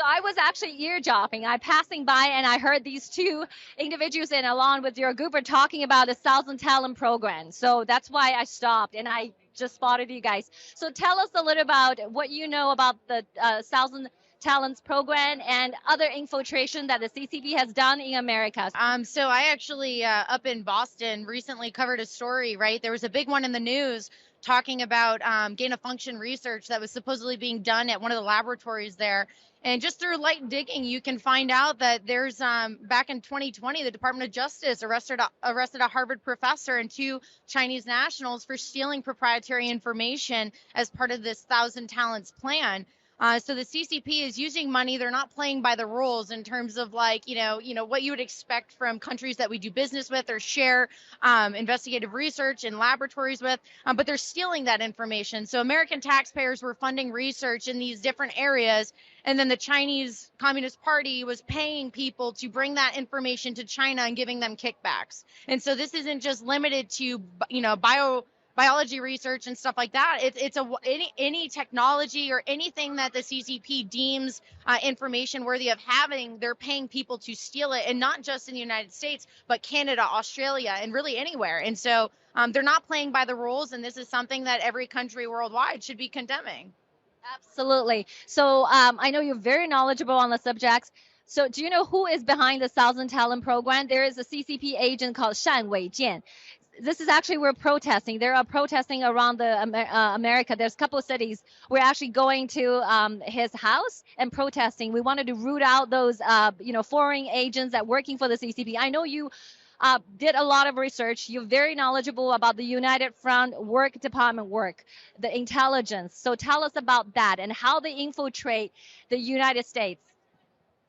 So I was actually eavesdropping. I passing by and I heard these two individuals and along with your group are talking about the Thousand Talent program. So that's why I stopped and I just spotted you guys. So tell us a little about what you know about the Thousand Talents program and other infiltration that the CCP has done in America. So I actually up in Boston recently covered a story, right? There was a big one in the news talking about gain of function research that was supposedly being done at one of the laboratories there. And just through light digging, you can find out that there's back in 2020, the Department of Justice arrested a Harvard professor and two Chinese nationals for stealing proprietary information as part of this Thousand Talents plan. So the CCP is using money. They're not playing by the rules in terms of like, you know what you would expect from countries that we do business with or share investigative research and laboratories with, but they're stealing that information. So American taxpayers were funding research in these different areas. And then the Chinese Communist Party was paying people to bring that information to China and giving them kickbacks. And so this isn't just limited to, biology research and stuff like that. It's any technology or anything that the CCP deems information worthy of having, they're paying people to steal it, and not just in the United States, but Canada, Australia, and really anywhere. And so they're not playing by the rules, and this is something that every country worldwide should be condemning. Absolutely. So I know you're very knowledgeable on the subjects. So do you know who is behind the Thousand Talent program? There is a CCP agent called Shan Weijian. This is actually, we're protesting. There are protesting around the America. There's a couple of cities. We're actually going to his house and protesting. We wanted to root out those, foreign agents that working for the CCP. I know you did a lot of research. You're very knowledgeable about the United Front work department work, the intelligence. So tell us about that and how they infiltrate the United States.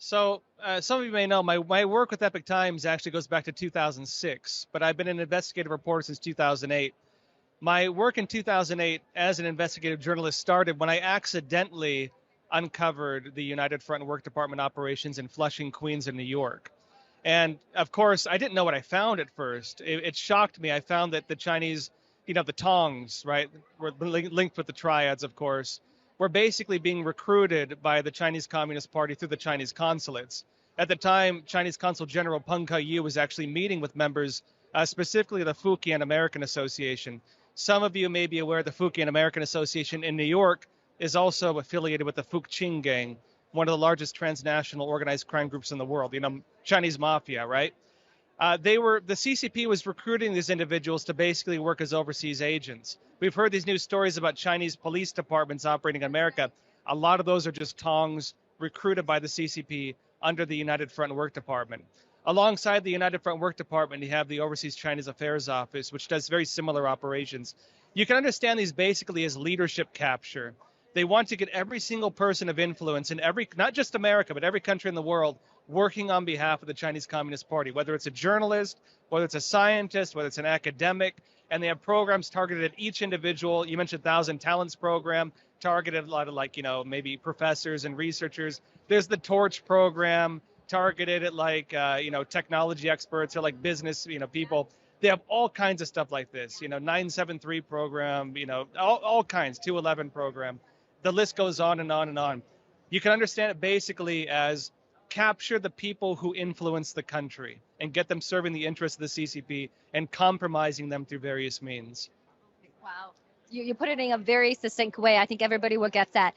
So some of you may know my work with Epoch Times actually goes back to 2006, but I've been an investigative reporter since 2008. My work in 2008 as an investigative journalist started when I accidentally uncovered the United Front Work Department operations in Flushing, Queens, and New York. And of course, I didn't know what I found at first. It shocked me. I found that the Chinese, the Tongs, right, were linked with the triads, of course, were basically being recruited by the Chinese Communist Party through the Chinese consulates. At the time, Chinese Consul General Peng Ke-yu was actually meeting with members, specifically the Fujian American Association. Some of you may be aware the Fujian American Association in New York is also affiliated with the Fuqing Gang, one of the largest transnational organized crime groups in the world, Chinese mafia, right? The CCP was recruiting these individuals to basically work as overseas agents. We've heard these news stories about Chinese police departments operating in America. A lot of those are just Tongs recruited by the CCP under the United Front Work Department. Alongside the United Front Work Department, you have the Overseas Chinese Affairs Office, which does very similar operations. You can understand these basically as leadership capture. They want to get every single person of influence in not just America, but every country in the world working on behalf of the Chinese Communist Party, whether it's a journalist, whether it's a scientist, whether it's an academic, and they have programs targeted at each individual. You mentioned Thousand Talents program, targeted a lot of maybe professors and researchers. There's the Torch program, targeted at technology experts or like business, people. They have all kinds of stuff like this, 973 program, all kinds, 211 program. The list goes on and on and on. You can understand it basically as capture the people who influence the country and get them serving the interests of the CCP and compromising them through various means. Wow. You put it in a very succinct way. I think everybody will get that.